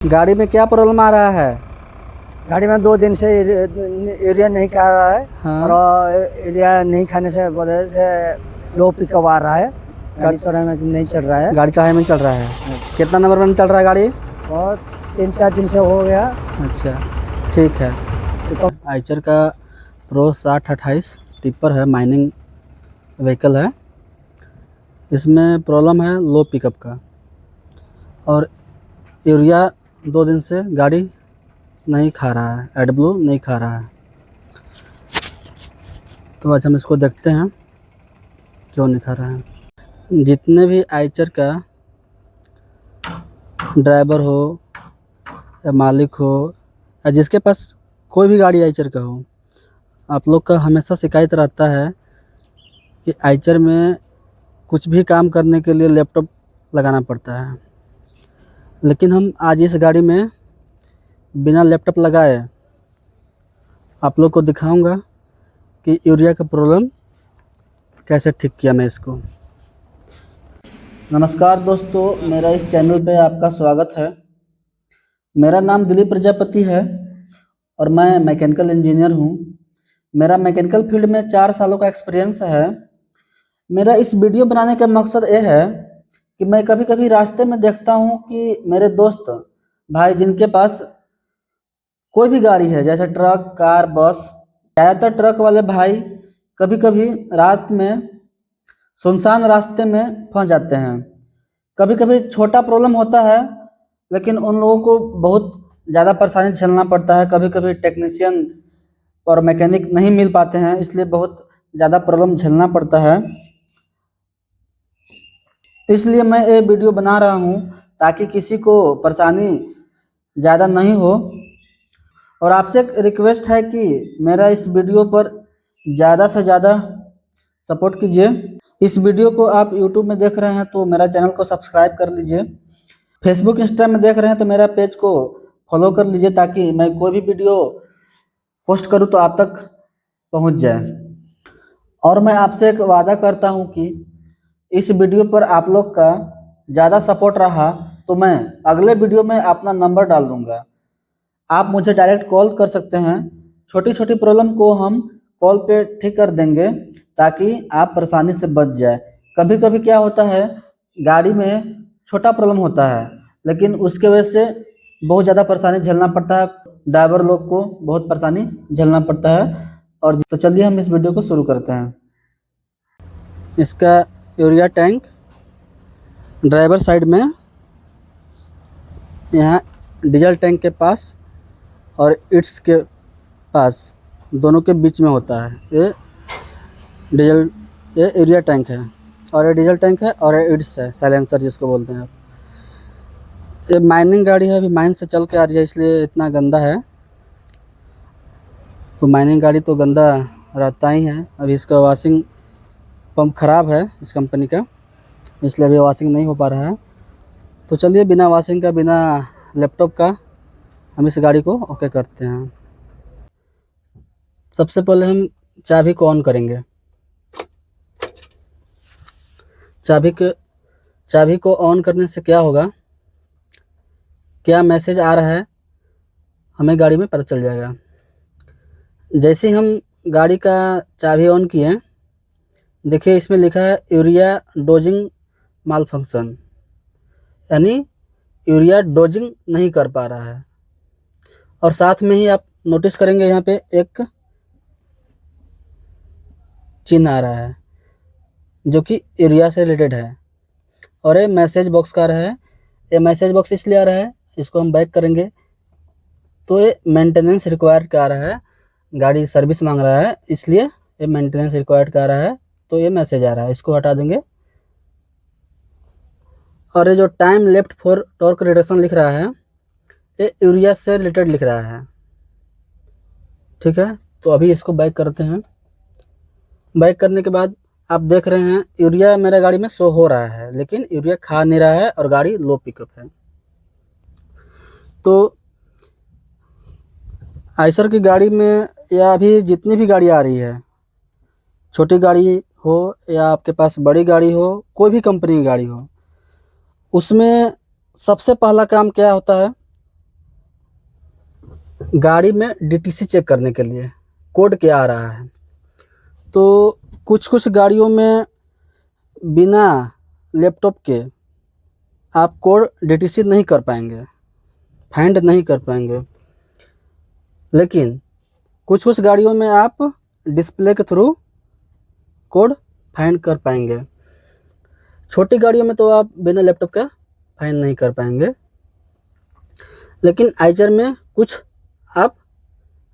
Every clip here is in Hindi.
गाड़ी में क्या प्रॉब्लम आ रहा है? गाड़ी में 2 दिन से यूरिया नहीं खा रहा है। हाँ। और यूरिया नहीं खाने से वजह से लो पिकअप आ रहा है। गाड़ी चौड़ाई में नहीं चल रहा है। गाड़ी चढ़ाई में चल रहा है। कितना नंबर में चल रहा है गाड़ी? और 3-4 दिन से हो गया। अच्छा, ठीक है। आइचर का प्रो 6028 टिप्पर है, माइनिंग व्हीकल है। इसमें प्रॉब्लम है लो पिकअप का, और यूरिया 2 दिन से गाड़ी नहीं खा रहा है, एडब्लू नहीं खा रहा है। तो आज हम इसको देखते हैं क्यों नहीं खा रहा है। जितने भी आइचर का ड्राइवर हो या मालिक हो या जिसके पास कोई भी गाड़ी आइचर का हो, आप लोग का हमेशा शिकायत रहता है कि आइचर में कुछ भी काम करने के लिए लैपटॉप लगाना पड़ता है। लेकिन हम आज इस गाड़ी में बिना लैपटॉप लगाए आप लोग को दिखाऊंगा कि यूरिया का प्रॉब्लम कैसे ठीक किया मैं इसको। नमस्कार दोस्तों, मेरा इस चैनल पे आपका स्वागत है। मेरा नाम दिलीप प्रजापति है और मैं मैकेनिकल इंजीनियर हूँ। मेरा मैकेनिकल फील्ड में 4 सालों का एक्सपीरियंस है। मेरा इस वीडियो बनाने का मकसद ये है कि मैं कभी कभी रास्ते में देखता हूँ कि मेरे दोस्त भाई जिनके पास कोई भी गाड़ी है, जैसे ट्रक, कार, बस, ज़्यादातर ट्रक वाले भाई कभी कभी रात में सुनसान रास्ते में फंस जाते हैं। कभी कभी छोटा प्रॉब्लम होता है, लेकिन उन लोगों को बहुत ज़्यादा परेशानी झेलना पड़ता है। कभी कभी टेक्नीशियन और मैकेनिक नहीं मिल पाते हैं, इसलिए बहुत ज़्यादा प्रॉब्लम झेलना पड़ता है। इसलिए मैं ये वीडियो बना रहा हूँ ताकि किसी को परेशानी ज़्यादा नहीं हो। और आपसे एक रिक्वेस्ट है कि मेरा इस वीडियो पर ज़्यादा से ज़्यादा सपोर्ट कीजिए। इस वीडियो को आप यूट्यूब में देख रहे हैं तो मेरा चैनल को सब्सक्राइब कर लीजिए। फेसबुक, इंस्टा में देख रहे हैं तो मेरा पेज को फॉलो कर लीजिए, ताकि मैं कोई भी वीडियो पोस्ट करूं तो आप तक पहुंच जाए। और मैं आपसे एक वादा करता हूं कि इस वीडियो पर आप लोग का ज़्यादा सपोर्ट रहा तो मैं अगले वीडियो में अपना नंबर डाल दूंगा। आप मुझे डायरेक्ट कॉल कर सकते हैं। छोटी छोटी प्रॉब्लम को हम कॉल पे ठीक कर देंगे ताकि आप परेशानी से बच जाए। कभी कभी क्या होता है, गाड़ी में छोटा प्रॉब्लम होता है लेकिन उसके वजह से बहुत ज़्यादा परेशानी झेलना पड़ता है। ड्राइवर लोग को बहुत परेशानी झेलना पड़ता है। और तो चलिए हम इस वीडियो को शुरू करते हैं। इसका यूरिया टैंक ड्राइवर साइड में, यहाँ डीजल टैंक के पास और इट्स के पास, दोनों के बीच में होता है। ये यूरिया टैंक है और ये डीजल टैंक है और ये इट्स है, साइलेंसर जिसको बोलते हैं आप। ये माइनिंग गाड़ी है, अभी माइन से चल के आ रही है इसलिए इतना गंदा है। तो माइनिंग गाड़ी तो गंदा रहता ही है। अभी इसका वॉशिंग पंप ख़राब है इस कंपनी का, इसलिए अभी वॉशिंग नहीं हो पा रहा है। तो चलिए बिना वॉशिंग का, बिना लैपटॉप का हम इस गाड़ी को ओके करते हैं। सबसे पहले हम चाबी को ऑन करेंगे। चाबी को ऑन करने से क्या होगा, क्या मैसेज आ रहा है हमें गाड़ी में पता चल जाएगा। जैसे ही हम गाड़ी का चाबी ऑन किए, देखिए इसमें लिखा है यूरिया डोजिंग माल फंक्शन, यानी यूरिया डोजिंग नहीं कर पा रहा है। और साथ में ही आप नोटिस करेंगे यहाँ पे एक चिन्ह आ रहा है जो कि यूरिया से रिलेटेड है, और ये मैसेज बॉक्स का आ रहा है। ये मैसेज बॉक्स इसलिए आ रहा है, इसको हम बैक करेंगे तो ये मेंटेनेंस रिक्वायर्ड का आ रहा है। गाड़ी सर्विस मांग रहा है, इसलिए ये मेंटेनेंस रिक्वायर्ड का आ रहा है, तो ये मैसेज आ रहा है। इसको हटा देंगे। और ये जो time left for torque reduction लिख रहा है, ये यूरिया से रिलेटेड लिख रहा है। ठीक है, तो अभी इसको बैक करते हैं। बैक करने के बाद आप देख रहे हैं यूरिया मेरा गाड़ी में शो हो रहा है, लेकिन यूरिया खा नहीं रहा है और गाड़ी लो पिकअप है। तो आइसर की गाड़ी में या अभी जितनी भी गाड़ी आ रही है, छोटी गाड़ी हो या आपके पास बड़ी गाड़ी हो, कोई भी कंपनी की गाड़ी हो, उसमें सबसे पहला काम क्या होता है, गाड़ी में डीटीसी चेक करने के लिए कोड क्या आ रहा है। तो कुछ गाड़ियों में बिना लैपटॉप के आप कोड डीटीसी नहीं कर पाएंगे, फाइंड नहीं कर पाएंगे, लेकिन कुछ गाड़ियों में आप डिस्प्ले के थ्रू कोड फाइंड कर पाएंगे। छोटी गाड़ियों में तो आप बिना लैपटॉप का फाइंड नहीं कर पाएंगे, लेकिन आइचर में कुछ आप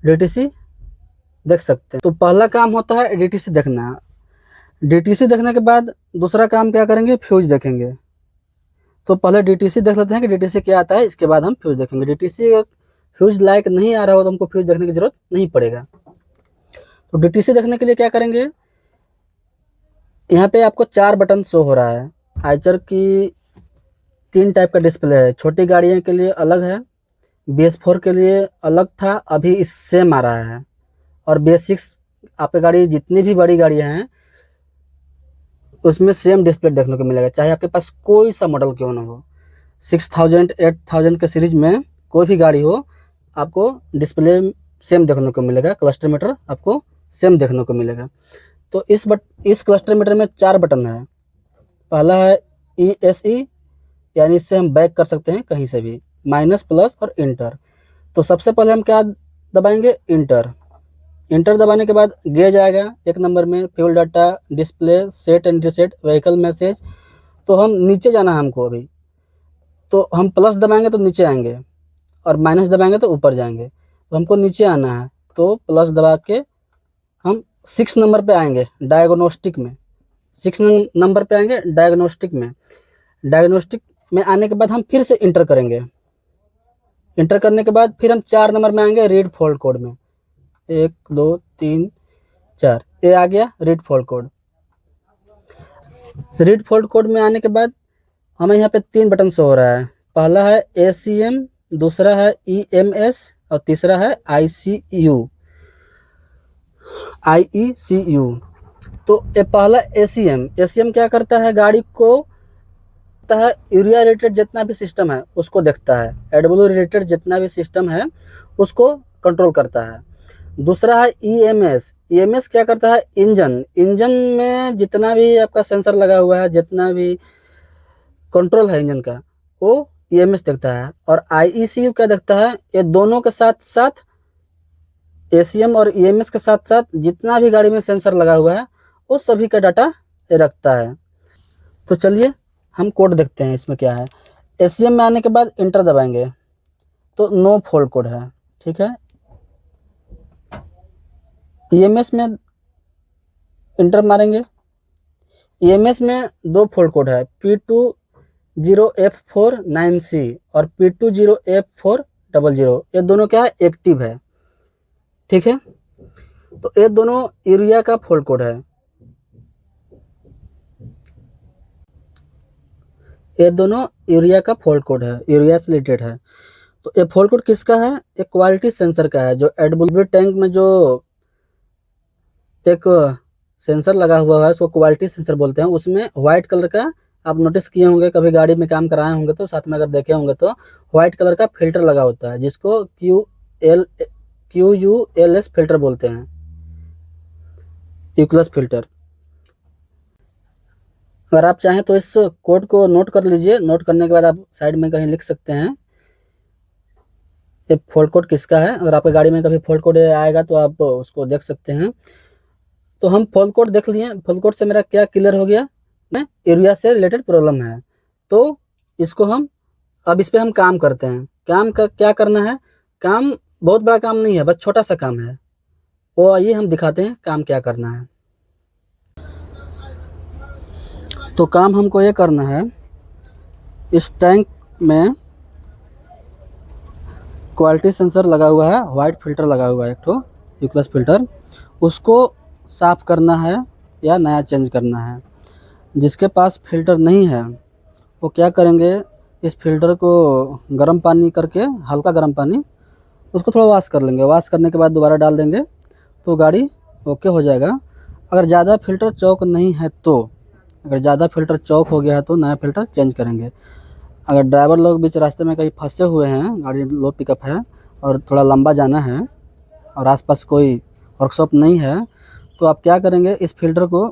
डीटीसी देख सकते हैं। तो पहला काम होता है डीटीसी देखना। डीटीसी देखने के बाद दूसरा काम क्या करेंगे, फ्यूज देखेंगे। तो पहले डीटीसी देख लेते हैं कि डीटीसी क्या आता है, इसके बाद हम फ्यूज देखेंगे। डीटीसी फ्यूज लाइक नहीं आ रहा हो तो हमको फ्यूज देखने की जरूरत नहीं पड़ेगा। तो डीटीसी देखने के लिए क्या करेंगे, यहाँ पे आपको 4 बटन शो हो रहा है। आइचर की 3 टाइप का डिस्प्ले है। छोटी गाड़ियों के लिए अलग है, BS4 के लिए अलग था, अभी इस सेम आ रहा है। और BS6 आपकी गाड़ी जितनी भी बड़ी गाड़ियाँ हैं उसमें सेम डिस्प्ले देखने को मिलेगा, चाहे आपके पास कोई सा मॉडल क्यों ना हो। 6000 8000 के सीरीज में कोई भी गाड़ी हो, आपको डिस्प्ले सेम देखने को मिलेगा, क्लस्टर मीटर आपको सेम देखने को मिलेगा। तो इस क्लस्टर मीटर में 4 बटन है। पहला है ESC, यानी इससे हम बैक कर सकते हैं कहीं से भी, माइनस, प्लस और इंटर। तो सबसे पहले हम क्या दबाएंगे, इंटर। इंटर दबाने के बाद गेज आएगा 1 नंबर में, fuel data, display, set and reset, vehicle message. तो हम नीचे जाना है हमको अभी, तो हम प्लस दबाएंगे तो नीचे आएंगे और माइनस दबाएंगे तो ऊपर जाएंगे। तो हमको नीचे आना है, तो प्लस दबा के हम 6 नंबर पे आएंगे डायग्नोस्टिक में। 6 नंबर पे आएंगे डायग्नोस्टिक में। डायग्नोस्टिक में आने के बाद हम फिर से इंटर करेंगे। इंटर करने के बाद फिर हम 4 नंबर में आएंगे रीड फॉल्ट कोड में। 1 2 3 4, ये आ गया read fault code. Read fault code में आने के बाद हमें यहाँ पे 3 बटन शो हो रहा है। पहला है ACM, दूसरा है EMS और तीसरा है IECU। तो ये पहला ACM क्या करता है, गाड़ी को है यूरिया रिलेटेड जितना भी सिस्टम है उसको देखता है, AdBlue रिलेटेड जितना भी सिस्टम है उसको कंट्रोल करता है। दूसरा है EMS क्या करता है, इंजन में जितना भी आपका सेंसर लगा हुआ है, जितना भी कंट्रोल है इंजन का, वो EMS देखता है। और IECU क्या देखता है, ये दोनों के साथ साथ ACM और EMS के साथ साथ जितना भी गाड़ी में सेंसर लगा हुआ है वो सभी का डाटा रखता है। तो चलिए हम कोड देखते हैं इसमें क्या है। ACM में आने के बाद इंटर दबाएंगे तो नो फॉल्ट कोड है, ठीक है। EMS में इंटर मारेंगे, EMS में 2 फॉल्ट कोड है, P20F49C और P20F400। ये दोनों क्या है, एक्टिव है, ठीक है। तो ये दोनों यूरिया का फॉल्ट कोड है। ये दोनों यूरिया का फॉल्ट कोड है, यूरिया से रिलेटेड है। तो ये फॉल्ट कोड किसका है, ये क्वालिटी सेंसर का है। जो AdBlue टैंक में जो एक सेंसर लगा हुआ है उसको क्वालिटी सेंसर बोलते हैं। उसमें व्हाइट कलर का, आप नोटिस किए होंगे, कभी गाड़ी में काम कराए होंगे तो साथ में अगर देखे होंगे तो व्हाइट कलर का फिल्टर लगा होता है, जिसको QULS फिल्टर बोलते हैं, यूक्लस फिल्टर। अगर आप चाहें तो इस कोड को नोट कर लीजिए। नोट करने के बाद आप साइड में कहीं लिख सकते हैं ये फॉल्ट कोड किसका है। अगर आपकी गाड़ी में कभी फॉल्ट कोड आएगा तो आप उसको देख सकते हैं। तो हम फॉल्ट कोड देख लिए। फॉल्ट कोड से मेरा क्या क्लियर हो गया, मैं यूरिया से रिलेटेड प्रॉब्लम है। तो इसको हम अब इस पर हम काम करते हैं। काम का क्या करना है, काम बहुत बड़ा काम नहीं है, बस छोटा सा काम है। वो आइए हम दिखाते हैं काम क्या करना है। तो काम हमको ये करना है, इस टैंक में क्वालिटी सेंसर लगा हुआ है, वाइट फिल्टर लगा हुआ है एक ठो यूक्लस फिल्टर, उसको साफ़ करना है या नया चेंज करना है। जिसके पास फिल्टर नहीं है वो क्या करेंगे, इस फिल्टर को गर्म पानी करके, हल्का गर्म पानी, उसको थोड़ा वॉश कर लेंगे। वॉश करने के बाद दोबारा डाल देंगे तो गाड़ी ओके हो जाएगा। अगर ज़्यादा फिल्टर चौक नहीं है तो, अगर ज़्यादा फिल्टर चौक हो गया है तो नया फिल्टर चेंज करेंगे। अगर ड्राइवर लोग बीच रास्ते में कहीं फंसे हुए हैं, गाड़ी लो पिकअप है और थोड़ा लंबा जाना है और आसपास कोई वर्कशॉप नहीं है, तो आप क्या करेंगे, इस फ़िल्टर को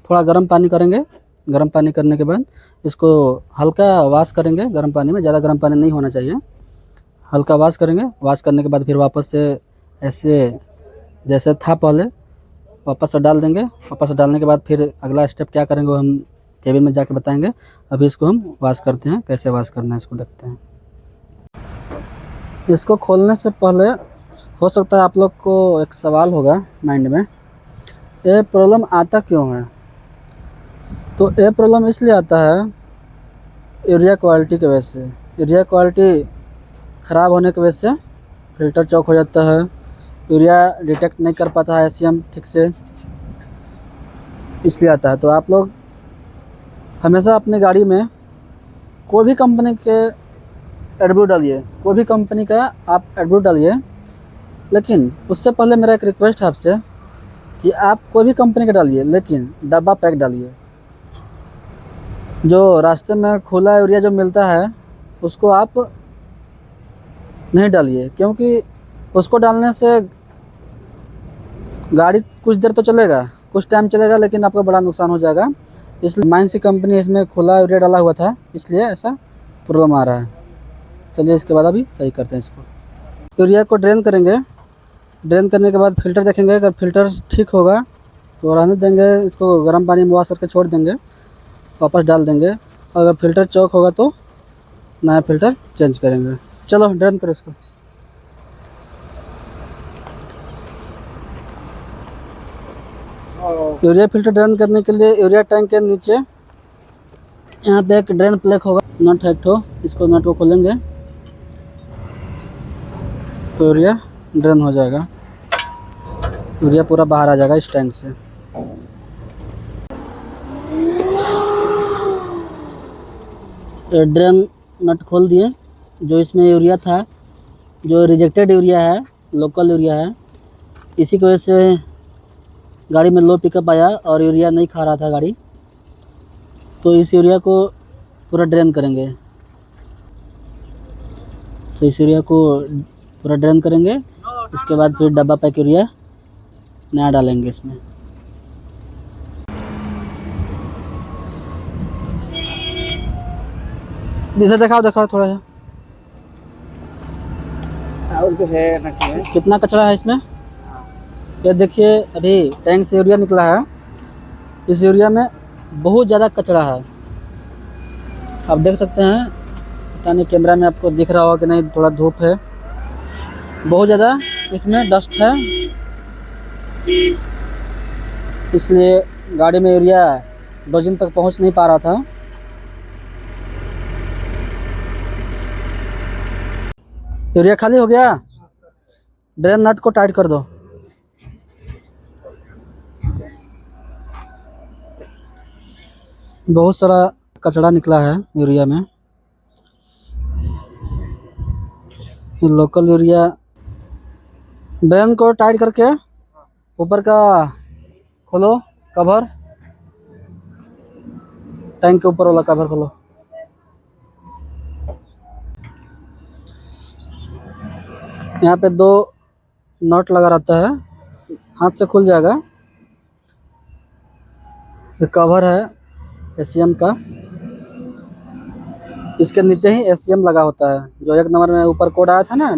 थोड़ा गर्म पानी करेंगे। गर्म पानी करने के बाद इसको हल्का वॉश करेंगे गर्म पानी में, ज़्यादा गर्म पानी नहीं होना चाहिए। हल्का वॉश करेंगे, वॉश करने के बाद फिर वापस से ऐसे जैसे था पहले वापस से डाल देंगे। वापस से डालने के बाद फिर अगला स्टेप क्या करेंगे वो हम केबिन में जाके बताएंगे। अभी इसको हम वॉश करते हैं, कैसे वॉश करना है इसको देखते हैं। इसको खोलने से पहले हो सकता है आप लोग को एक सवाल होगा माइंड में, ये प्रॉब्लम आता क्यों है? तो ये प्रॉब्लम इसलिए आता है यूरिया क्वालिटी की वजह से। यूरिया क्वालिटी ख़राब होने की वजह से फ़िल्टर चॉक हो जाता है, यूरिया डिटेक्ट नहीं कर पाता है एसईएम ठीक से, इसलिए आता है। तो आप लोग हमेशा अपने गाड़ी में कोई भी कंपनी के एडब्ल्यू डालिए, कोई भी कंपनी का आप एडब्ल्यू डालिए, लेकिन उससे पहले मेरा एक रिक्वेस्ट है आपसे कि आप कोई भी कंपनी का डालिए लेकिन डब्बा पैक डालिए। जो रास्ते में खुला यूरिया जो मिलता है उसको आप नहीं डालिए, क्योंकि उसको डालने से गाड़ी कुछ देर तो चलेगा, कुछ टाइम चलेगा, लेकिन आपका बड़ा नुकसान हो जाएगा। इसलिए माइंसी कंपनी इसमें खुला यूरिया डाला हुआ था, इसलिए ऐसा प्रॉब्लम आ रहा है। चलिए इसके बाद अभी सही करते हैं इसको। यूरिया को ड्रेन करेंगे, ड्रेन करने के बाद फ़िल्टर देखेंगे, अगर फ़िल्टर ठीक होगा तो रहने देंगे, इसको गर्म पानी में वॉश करके छोड़ देंगे, वापस डाल देंगे। अगर फ़िल्टर चौक होगा तो नया फ़िल्टर चेंज करेंगे। चलो ड्रेन करो इसको। यूरिया फ़िल्टर ड्रेन करने के लिए यूरिया टैंक के नीचे यहाँ पे एक ड्रेन प्लग होगा, नट है एक ठो, इसको नट को खोलेंगे तो यूरिया ड्रेन हो जाएगा, यूरिया पूरा बाहर आ जाएगा इस टैंक से। ड्रेन नट खोल दिए, जो इसमें यूरिया था, जो रिजेक्टेड यूरिया है, लोकल यूरिया है, इसी की वजह से गाड़ी में लो पिकअप आया और यूरिया नहीं खा रहा था गाड़ी। तो इस यूरिया को पूरा ड्रेन करेंगे, तो इस यूरिया को पूरा ड्रेन करेंगे। इसके बाद फिर डब्बा पैक यूरिया नया डालेंगे इसमें। इधर दिखाओ दिखाओ थोड़ा सा, और भी है ना, कितना कचरा है इसमें। ये देखिए अभी टैंक से यूरिया निकला है, इस यूरिया में बहुत ज़्यादा कचरा है, आप देख सकते हैं। पता नहीं कैमरा में आपको दिख रहा होगा कि नहीं, थोड़ा धूप है, बहुत ज़्यादा इसमें डस्ट है, इसलिए गाड़ी में यूरिया डोजिन तक पहुंच नहीं पा रहा था। यूरिया खाली हो गया, ड्रेन नट को टाइट कर दो। बहुत सारा कचरा निकला है यूरिया में, ये लोकल यूरिया। ड्रेन को टाइट करके ऊपर का खोलो कवर, टैंक के ऊपर वाला कवर खोलो। यहाँ पे 2 नट लगा रहता है, हाथ से खुल जाएगा। ये कवर है एसईएम का, इसके नीचे ही एसईएम लगा होता है। जो 1 नंबर में ऊपर कोड आया था ना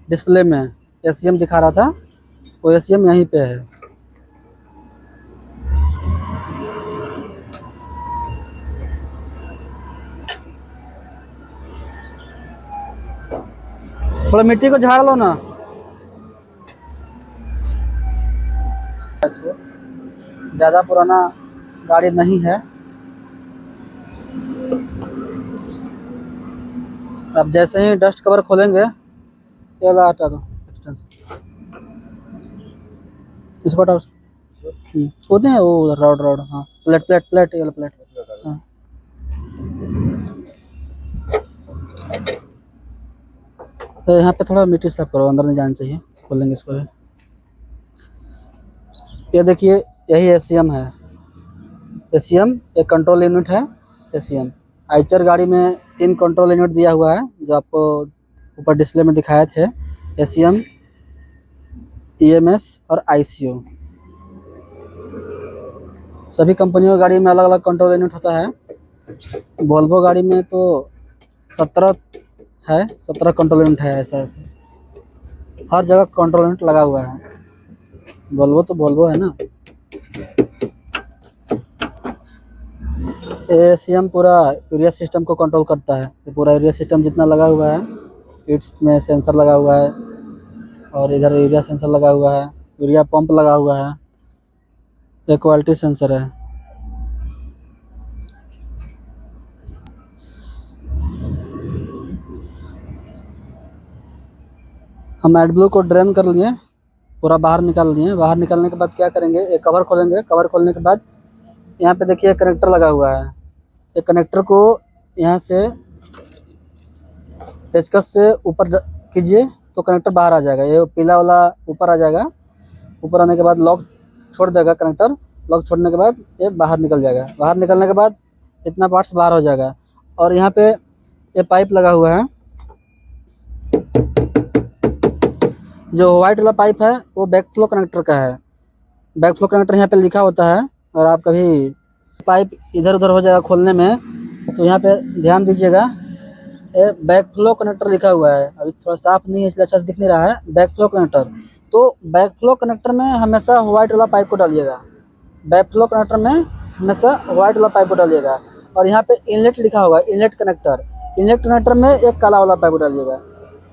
डिस्प्ले में, एसईएम दिखा रहा था, वो एसईएम यहीं पे है। थोड़ा मिट्टी को झाड़ लो ना। ज़्यादा पुराना गाड़ी नहीं है, अब जैसे ही डस्ट कवर खोलेंगे, ये ला हटा दो एक्सटेंशन, इसको हटाओ। होते हैं वो रॉड, हाँ प्लेट प्लेट प्लेट, ये प्लेट, हाँ। तो यहाँ पे थोड़ा मिट्टी साफ करो, अंदर नहीं जाना चाहिए। खोलेंगे इसको। ये देखिए यही एसईएम है, एसईएम एक कंट्रोल यूनिट है। एसईएम आइचर गाड़ी में 3 कंट्रोल यूनिट दिया हुआ है, जो आपको ऊपर डिस्प्ले में दिखाए थे। ACM, EMS और ICU। सभी कंपनियों की गाड़ी में अलग अलग कंट्रोल यूनिट होता है। वोल्वो गाड़ी में तो 17 है, 17 कंट्रोल यूनिट है। ऐसा ऐसा हर जगह कंट्रोल यूनिट लगा हुआ है। वोल्वो तो वोल्वो है ना। ACM पूरा यूरिया सिस्टम को कंट्रोल करता है। ये पूरा यूरिया सिस्टम जितना लगा हुआ है, इट्स में सेंसर लगा हुआ है और इधर यूरिया सेंसर लगा हुआ है, यूरिया पंप लगा हुआ है, ये क्वालिटी सेंसर है। हम एडब्लू को ड्रेन कर लिए, पूरा बाहर निकाल दिए। बाहर निकालने के बाद क्या करेंगे, एक कवर खोलेंगे। कवर खोलने के बाद यहाँ पे देखिए कनेक्टर लगा हुआ है। एक कनेक्टर को यहाँ से पेचकस से ऊपर कीजिए तो कनेक्टर बाहर आ जाएगा। ये पीला वाला ऊपर आ जाएगा। ऊपर आने के बाद लॉक छोड़ देगा कनेक्टर। लॉक छोड़ने के बाद ये बाहर निकल जाएगा। बाहर निकलने के बाद इतना पार्ट्स बाहर हो जाएगा। और यहाँ पे ये पाइप लगा हुआ है। जो वाइट वाला पाइप है वो बैक फ्लो कनेक्टर का है। बैक फ्लो कनेक्टर यहाँ पे लिखा होता है। अगर आप कभी पाइप इधर उधर हो जाएगा खोलने में तो यहाँ पे ध्यान दीजिएगा, ये बैक फ्लो कनेक्टर लिखा हुआ है। अभी थोड़ा साफ नहीं है इसलिए अच्छा से दिख नहीं रहा है। बैक फ्लो कनेक्टर, तो बैक फ्लो कनेक्टर में हमेशा व्हाइट वाला पाइप को डालिएगा। बैक फ्लो कनेक्टर में हमेशा व्हाइट वाला पाइप को डालिएगा। और यहाँ पे इनलेट लिखा हुआ है, इनलेट कनेक्टर। इनलेट कनेक्टर में एक काला वाला पाइप को डालिएगा।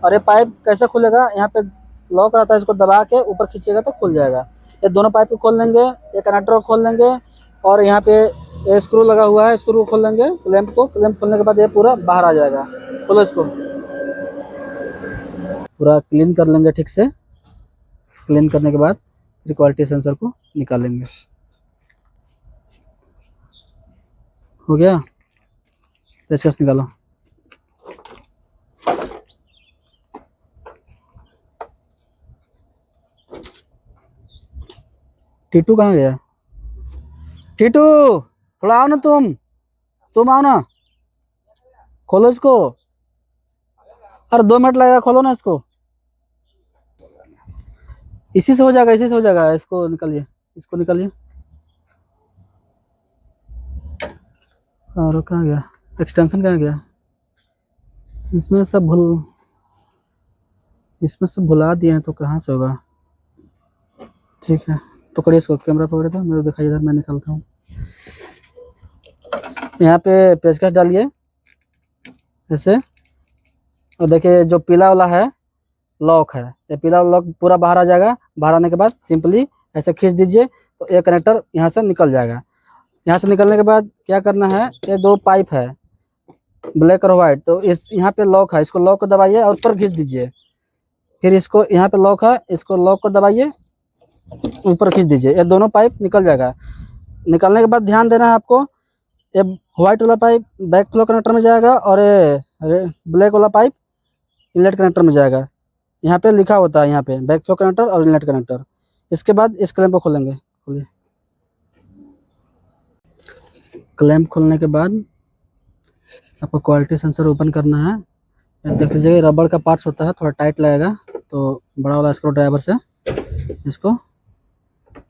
और ये पाइप कैसे खुलेगा, यहाँ पे लॉक रहता है, इसको दबा के ऊपर खींचेगा तो खुल जाएगा। ये दोनों पाइप को खोल लेंगे, ये कनेक्टर को खोल लेंगे और यहाँ पे ये स्क्रू लगा हुआ है, स्क्रू को खोल लेंगे, क्लैंप को। क्लैंप खोलने के बाद ये पूरा बाहर आ जाएगा। खोलो इसको, पूरा क्लीन कर लेंगे ठीक से। क्लीन करने के बाद फिर क्वालिटी सेंसर को निकालेंगे। हो गया, पेचकस निकालो। टीटू कहाँ गया? टीटू थोड़ा आओ ना, तुम आओ ना, खोलो इसको। अरे 2 मिनट लगेगा, खोलो ना इसको। इसी से हो जाएगा, इसी से हो जाएगा। इसको निकालिए, इसको निकालिए। और कहाँ गया एक्सटेंशन, कहाँ गया? इसमें सब भुला दिए हैं तो कहाँ से होगा। ठीक है, पकड़िए इसको, कैमरा पकड़े तो मेरे दिखाई, इधर मैं निकालता हूँ। यहाँ पे पेचकस डालिए ऐसे, और देखिए जो पीला वाला है लॉक है, ये पीला वाला लॉक पूरा बाहर आ जाएगा। बाहर आने के बाद सिंपली ऐसे खींच दीजिए तो ये कनेक्टर यहाँ से निकल जाएगा। यहाँ से निकलने के बाद क्या करना है, ये 2 पाइप है ब्लैक और वाइट, तो इस यहाँ पे लॉक है, इसको लॉक को दबाइए और ऊपर खींच दीजिए। फिर इसको यहाँ पे लॉक है, इसको लॉक को दबाइए, ऊपर खींच दीजिए, ये दोनों पाइप निकल जाएगा। निकलने के बाद ध्यान देना है आपको, ये व्हाइट वाला पाइप बैक फ्लो कनेक्टर में जाएगा और ये ब्लैक वाला पाइप इनलेट कनेक्टर में जाएगा। यहाँ पे लिखा होता है, यहाँ पे बैक फ्लो कनेक्टर और इनलेट कनेक्टर। इसके बाद इस क्लैंप को खोलेंगे। खोलिए, क्लैंप खोलने के बाद आपको क्वालिटी सेंसर ओपन करना है। देख लीजिए रबड़ का पार्ट्स होता है, थोड़ा टाइट लगेगा, तो बड़ा वाला स्क्रू ड्राइवर से इसको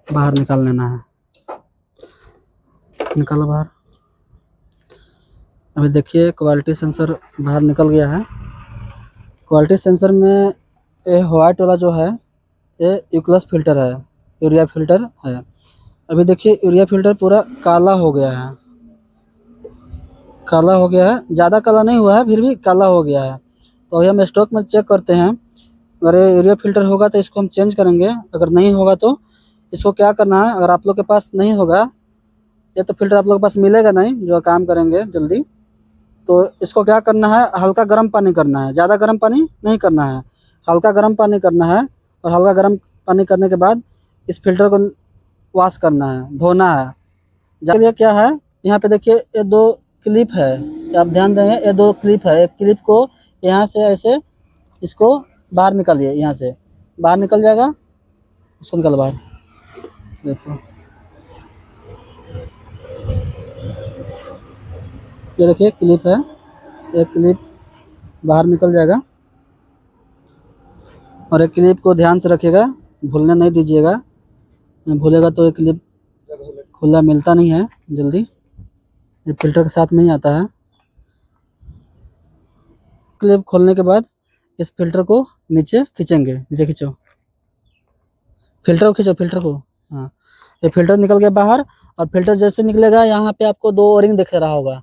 बाहर निकाल लेना है। निकालो बाहर। अभी देखिए क्वालिटी सेंसर बाहर निकल गया है। क्वालिटी सेंसर में ये वाइट वाला जो है ये यूक्लस फिल्टर है, यूरिया फिल्टर है। अभी देखिए यूरिया फिल्टर पूरा काला हो गया है, काला हो गया है। ज़्यादा काला नहीं हुआ है, फिर भी काला हो गया है। तो अभी हम स्टॉक में चेक करते हैं, अगर ये यूरिया फिल्टर होगा तो इसको हम चेंज करेंगे। अगर नहीं होगा तो इसको क्या करना है, अगर आप लोग के पास नहीं होगा ये तो फिल्टर आप लोग के पास मिलेगा नहीं जो काम करेंगे जल्दी, तो इसको क्या करना है, हल्का गर्म पानी करना है। ज़्यादा गर्म पानी नहीं करना है, हल्का गर्म पानी करना है। और हल्का गर्म पानी करने के बाद इस फिल्टर को वॉश करना है, धोना है। लिए क्या है, यहाँ पे देखिए ये 2 क्लिप है, आप ध्यान देंगे ये 2 क्लिप है। एक क्लिप को यहाँ से ऐसे इसको बाहर निकालिए, यहाँ से बाहर निकल जाएगा, उसको निकाल बाहर। देखो ये देखिए क्लिप है, एक क्लिप बाहर निकल जाएगा। और एक क्लिप को ध्यान से रखिएगा, भूलने नहीं दीजिएगा, भूलेगा तो ये क्लिप खुला मिलता नहीं है जल्दी, ये फिल्टर के साथ में ही आता है। क्लिप खोलने के बाद इस फिल्टर को नीचे खींचेंगे, नीचे खींचो, फिल्टर को खींचो, फिल्टर को, हाँ ये फिल्टर निकल गया बाहर। और फिल्टर जैसे निकलेगा यहाँ पे आपको 2 ओरिंग दिख रहा होगा,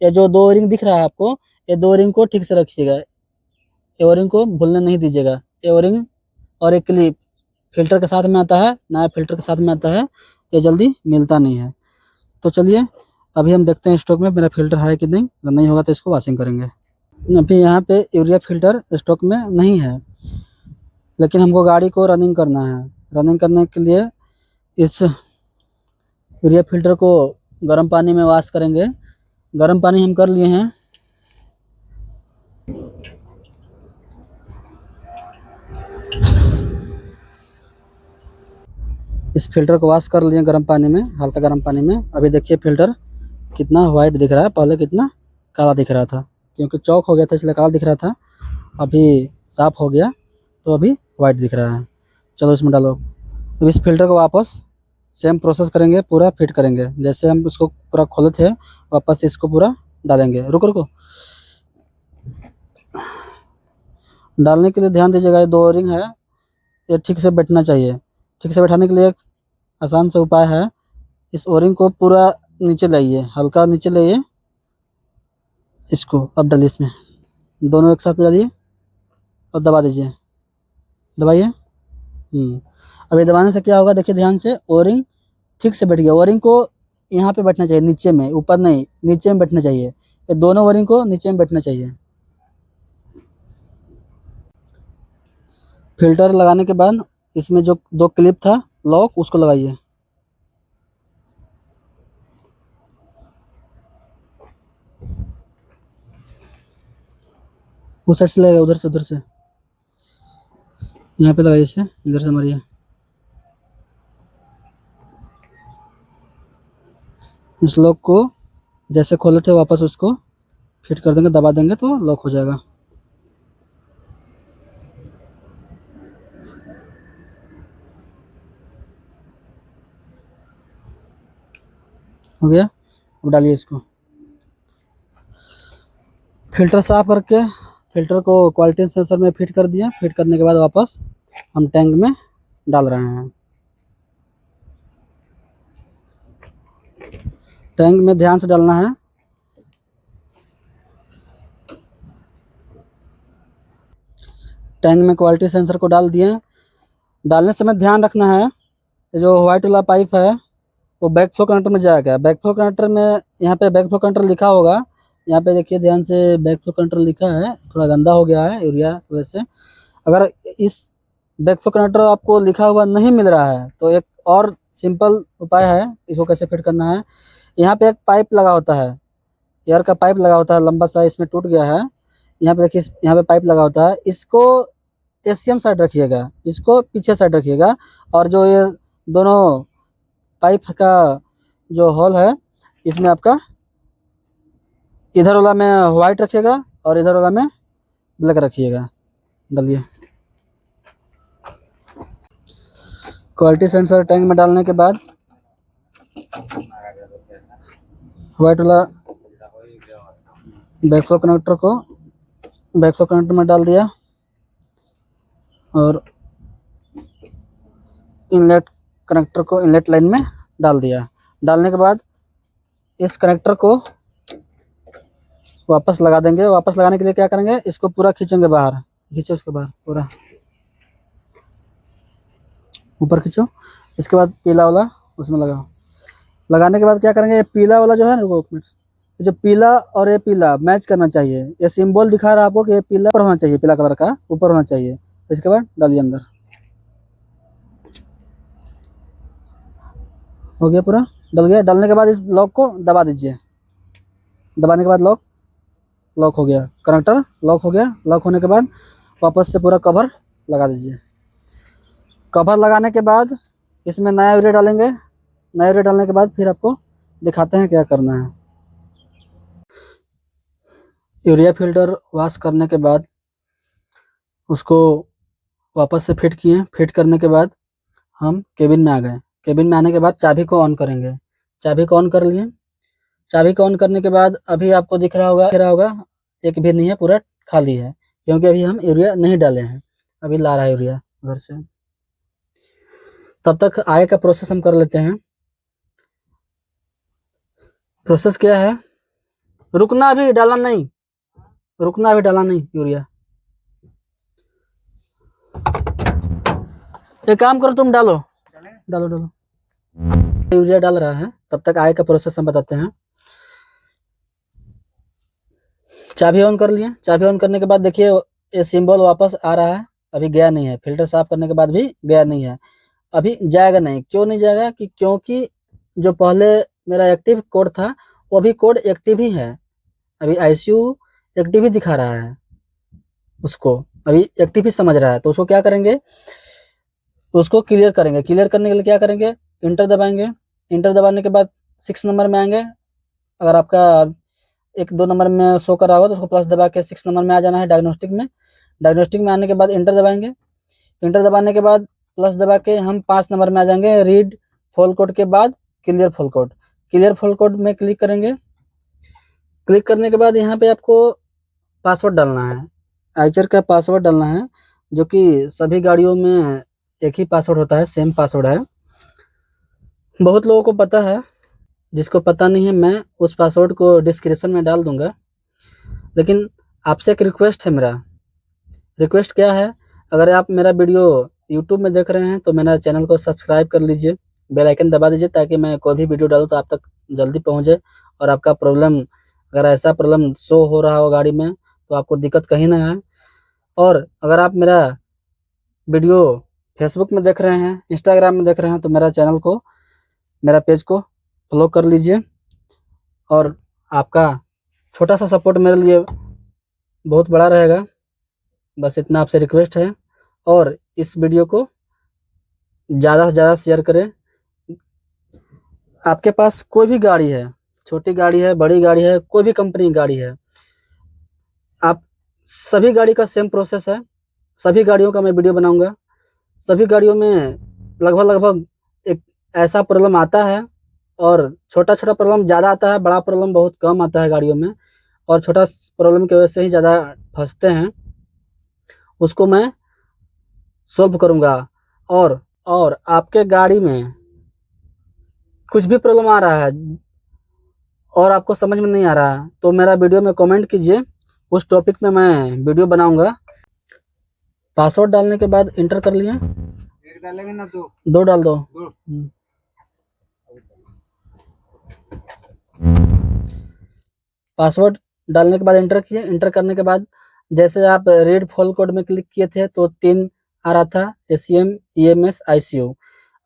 ये जो 2 ओरिंग दिख रहा है आपको, ये 2 ओरिंग को ठीक से रखिएगा, ये ओरिंग को भूलने नहीं दीजिएगा। ये ओरिंग और एक क्लिप फिल्टर के साथ में आता है, नया फिल्टर के साथ में आता है, ये जल्दी मिलता नहीं है। तो चलिए अभी हम देखते हैं स्टॉक में मेरा फिल्टर है कि नहीं, अगर नहीं होगा तो इसको वॉशिंग करेंगे। अभी यहाँ पे यूरिया फिल्टर स्टॉक में नहीं है, लेकिन हमको गाड़ी को रनिंग करना है। रनिंग करने के लिए इस यूरिया फिल्टर को गर्म पानी में वॉश करेंगे। गर्म पानी हम कर लिए हैं, इस फिल्टर को वॉश कर लिए गर्म पानी में, हल्का गर्म पानी में। अभी देखिए फिल्टर कितना वाइट दिख रहा है, पहले कितना काला दिख रहा था, क्योंकि चौक हो गया था इसलिए काला दिख रहा था, अभी साफ हो गया तो अभी वाइट दिख रहा है। चलो इसमें डालो। अब इस फिल्टर को वापस सेम प्रोसेस करेंगे, पूरा फिट करेंगे, जैसे हम इसको पूरा खोले थे वापस इसको पूरा डालेंगे। रुको रुको, डालने के लिए ध्यान दीजिएगा, ये 2 ओरिंग है, ये ठीक से बैठना चाहिए। ठीक से बैठाने के लिए एक आसान से उपाय है, इस ओरिंग को पूरा नीचे लाइए, हल्का नीचे लाइए, इसको अब डालिए इसमें, दोनों एक साथ डालिए और दबा दीजिए, दबाइए। अब ये दबाने से क्या होगा, देखिए ध्यान से, ओरिंग ठीक से बैठ गया। ओरिंग को यहाँ पे बैठना चाहिए, नीचे में, ऊपर नहीं, नीचे में बैठना चाहिए, ये दोनों ओरिंग को नीचे में बैठना चाहिए। फिल्टर लगाने के बाद इसमें जो 2 क्लिप था लॉक, उसको लगाइए। उस साइड से लगेगा, उधर से, उधर से, यहाँ पे लगाइए इसे, इधर से मारिए। इस लॉक को जैसे खोले थे वापस उसको फिट कर देंगे, दबा देंगे तो लॉक हो जाएगा। हो गया। अब डालिए इसको, फिल्टर साफ करके फिल्टर को क्वालिटी सेंसर में फिट कर दिया। फिट करने के बाद वापस हम टैंक में डाल रहे हैं। टैंक में ध्यान से डालना है, टैंक में क्वालिटी सेंसर को डाल दिए। डालने समय ध्यान रखना है, जो व्हाइट वाला पाइप है वो बैक फ्लो कनेक्टर में जाएगा। बैक फ्लो कनेक्टर में, यहाँ पे बैक फ्लो कनेक्टर लिखा होगा, यहाँ पे देखिए ध्यान से, बैक फ्लो कनेक्टर लिखा है, थोड़ा गंदा हो गया है यूरिया की वजह से। अगर इस बैक फ्लो कनेक्टर आपको लिखा हुआ नहीं मिल रहा है तो एक और सिंपल उपाय है, इसको कैसे फिट करना है। यहाँ पे एक पाइप लगा होता है, एयर का पाइप लगा होता है लंबा सा, इसमें टूट गया है। यहाँ पे देखिए, यहाँ पे पाइप लगा होता है, इसको एशियम साइड रखिएगा, इसको पीछे साइड रखिएगा, और जो ये दोनों पाइप का जो होल है इसमें आपका इधर वाला में व्हाइट रखिएगा और इधर वाला में ब्लैक रखिएगा। डालिए। क्वालिटी सेंसर टैंक में डालने के बाद व्हाइट वाला बैकफ्लो कनेक्टर में डाल दिया और इनलेट कनेक्टर को इनलेट लाइन में डाल दिया। डालने के बाद इस कनेक्टर को वापस लगा देंगे। वापस लगाने के लिए क्या करेंगे, इसको पूरा खींचेंगे बाहर, खींचो उसके बाहर पूरा ऊपर खींचो। इसके बाद पीला वाला उसमें लगाओ। लगाने के बाद क्या करेंगे, ये पीला वाला जो है ना, रुको एक मिनट, जो पीला और ये पीला मैच करना चाहिए। ये सिंबल दिखा रहा है आपको कि ये पीला ऊपर होना चाहिए, पीला कलर का ऊपर होना चाहिए। इसके बाद डालिए अंदर। हो गया, पूरा डल गया। डालने के बाद इस लॉक को दबा दीजिए। दबाने के बाद लॉक हो गया, कनेक्टर लॉक हो गया। लॉक होने के बाद वापस से पूरा कवर लगा दीजिए। कवर लगाने के बाद इसमें नया यूरिया डालेंगे। नया यूरिया डालने के बाद फिर आपको दिखाते हैं क्या करना है। यूरिया फिल्टर वॉश करने के बाद उसको वापस से फिट किए। फिट करने के बाद हम केबिन में आ गए। केबिन में आने के बाद चाबी को ऑन करेंगे। चाबी को ऑन कर लिए। चाबी को ऑन करने के बाद अभी आपको दिख रहा होगा एक भी नहीं है, पूरा खाली है, क्योंकि अभी हम यूरिया नहीं डाले हैं। अभी ला रहा है यूरिया उधर से। तब तक आगे का प्रोसेस हम कर लेते हैं। प्रोसेस क्या है? रुकना अभी डाला नहीं, रुकना अभी डाला नहीं यूरिया। एक काम करो, तुम डालो डालो डालो। यूरिया डाल रहा है, तब तक आगे का प्रोसेस हम बताते हैं। चाबी ऑन कर लिए। चाबी ऑन करने के बाद देखिए ये सिंबल वापस आ रहा है, अभी गया नहीं है। फिल्टर साफ करने के बाद भी गया नहीं है, अभी जाएगा नहीं। क्यों नहीं जाएगा? क्योंकि जो पहले मेरा एक्टिव कोड था वो भी कोड एक्टिव ही है। अभी ICU एक्टिव ही दिखा रहा है, उसको अभी एक्टिव ही समझ रहा है। तो उसको क्या करेंगे, उसको क्लियर करेंगे। क्लियर करने के लिए क्या करेंगे, इंटर दबाएंगे। इंटर दबाने के बाद 6 नंबर में आएंगे। अगर आपका 1-2 नंबर में शो कर रहा होगा तो उसको प्लस दबा के 6 नंबर में आ जाना है डायग्नोस्टिक में। डायग्नोस्टिक में आने के बाद इंटर दबाएंगे। इंटर दबाने के बाद प्लस दबा के हम 5 नंबर में आ जाएंगे। रीड फुल कोड के बाद clear full code. Clear full code में क्लिक करेंगे। क्लिक करने के बाद यहाँ पे आपको पासवर्ड डालना है, आइचर का पासवर्ड डालना है, जो कि सभी गाड़ियों में एक ही पासवर्ड होता है, सेम पासवर्ड है। बहुत लोगों को पता है, जिसको पता नहीं है मैं उस पासवर्ड को डिस्क्रिप्शन में डाल दूंगा। लेकिन आपसे एक रिक्वेस्ट है, मेरा रिक्वेस्ट क्या है, अगर आप मेरा वीडियो यूट्यूब में देख रहे हैं तो मेरा चैनल को सब्सक्राइब कर लीजिए, बेल आइकन दबा दीजिए, ताकि मैं कोई भी वीडियो डालूँ तो आप तक जल्दी पहुँचे। और आपका प्रॉब्लम, अगर ऐसा प्रॉब्लम शो हो रहा हो गाड़ी में तो आपको दिक्कत कहीं ना आए। और अगर आप मेरा वीडियो फेसबुक में देख रहे हैं, इंस्टाग्राम में देख रहे हैं, तो मेरा चैनल को, मेरा पेज को फॉलो कर लीजिए। और आपका छोटा सा सपोर्ट मेरे लिए बहुत बड़ा रहेगा। बस इतना आपसे रिक्वेस्ट है। और इस वीडियो को ज़्यादा से ज़्यादा शेयर करें। आपके पास कोई भी गाड़ी है, छोटी गाड़ी है, बड़ी गाड़ी है, कोई भी कंपनी की गाड़ी है, आप सभी गाड़ी का सेम प्रोसेस है। सभी गाड़ियों का मैं वीडियो बनाऊंगा। सभी गाड़ियों में लगभग एक ऐसा प्रॉब्लम आता है, और छोटा छोटा प्रॉब्लम ज़्यादा आता है, बड़ा प्रॉब्लम बहुत कम आता है गाड़ियों में। और छोटा प्रॉब्लम की वजह से ही ज़्यादा फंसते हैं, उसको मैं सॉल्व करूँगा। और आपके गाड़ी में कुछ भी प्रॉब्लम आ रहा है और आपको समझ में नहीं आ रहा है, तो मेरा वीडियो में कमेंट कीजिए, उस टॉपिक में मैं वीडियो बनाऊंगा। पासवर्ड डालने के बाद इंटर कर लिए। एक डालेंगे ना, दो डाल दो। पासवर्ड डालने के बाद इंटर किए। इंटर करने के बाद जैसे आप रीड फुल कोड में क्लिक किए थे तो 3 आ रहा था, ACM, EMS, ICU।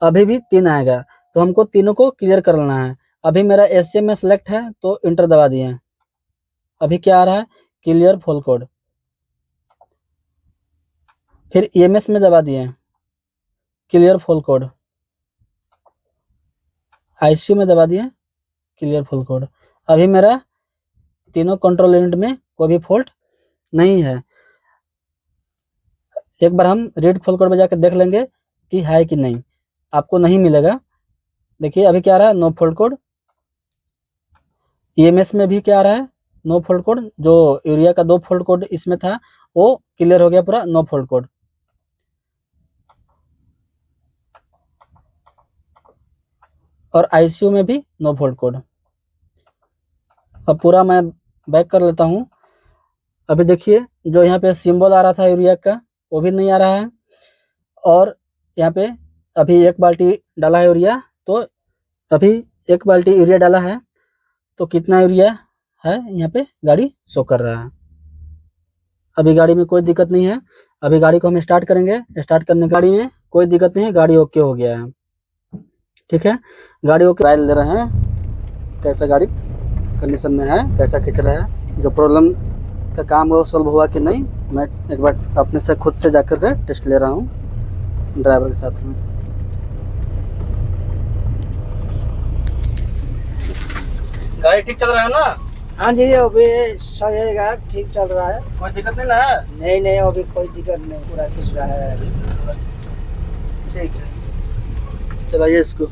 अभी भी 3 आएगा, तो हमको तीनों को क्लियर कर लेना है। अभी मेरा ACM में सेलेक्ट है तो इंटर दबा दिए। अभी क्या आ रहा है, क्लियर फुल कोड। फिर EMS में दबा दिए, क्लियर फुल कोड। ICU में दबा दिए, क्लियर फुल कोड। अभी मेरा तीनों कंट्रोल यूनिट में कोई भी फॉल्ट नहीं है। एक बार हम रीड फुल कोड में जाकर देख लेंगे कि है कि नहीं, आपको नहीं मिलेगा। देखिए अभी क्या आ रहा है, नो फॉल्ट कोड। EMS में भी क्या आ रहा है, नो फॉल्ट कोड। जो यूरिया का 2 फॉल्ट कोड इसमें था वो क्लियर हो गया पूरा, नो फॉल्ट कोड। और ICU में भी नो फॉल्ट कोड। अब पूरा मैं बैक कर लेता हूँ। अभी देखिए जो यहाँ पे सिंबल आ रहा था यूरिया का वो भी नहीं आ रहा है। और यहाँ पे अभी 1 बाल्टी डाला है यूरिया, तो अभी 1 बाल्टी यूरिया डाला है तो कितना यूरिया है यहाँ पे गाड़ी शो कर रहा है। अभी गाड़ी में कोई दिक्कत नहीं है। अभी गाड़ी को हम स्टार्ट करेंगे। स्टार्ट करने गाड़ी में कोई दिक्कत नहीं है, गाड़ी ओके हो गया है। ठीक है, गाड़ी ओके। ट्रायल ले रहे हैं कैसा गाड़ी कंडीशन में है, कैसा खींच रहा है, जो प्रॉब्लम का काम वो सॉल्व हुआ कि नहीं, मैं एक बार अपने से खुद से जाकर के टेस्ट ले रहा हूँ ड्राइवर के साथ में। गाड़ी ठीक चल रहा है ना? हाँ जी, अभी सही है, ठीक चल रहा है। कोई दिक्कत नहीं ना है? नहीं नहीं, अभी कोई दिक्कत नहीं, पूरा खींच रहा है अभी। ठीक है, चलाइए इसको।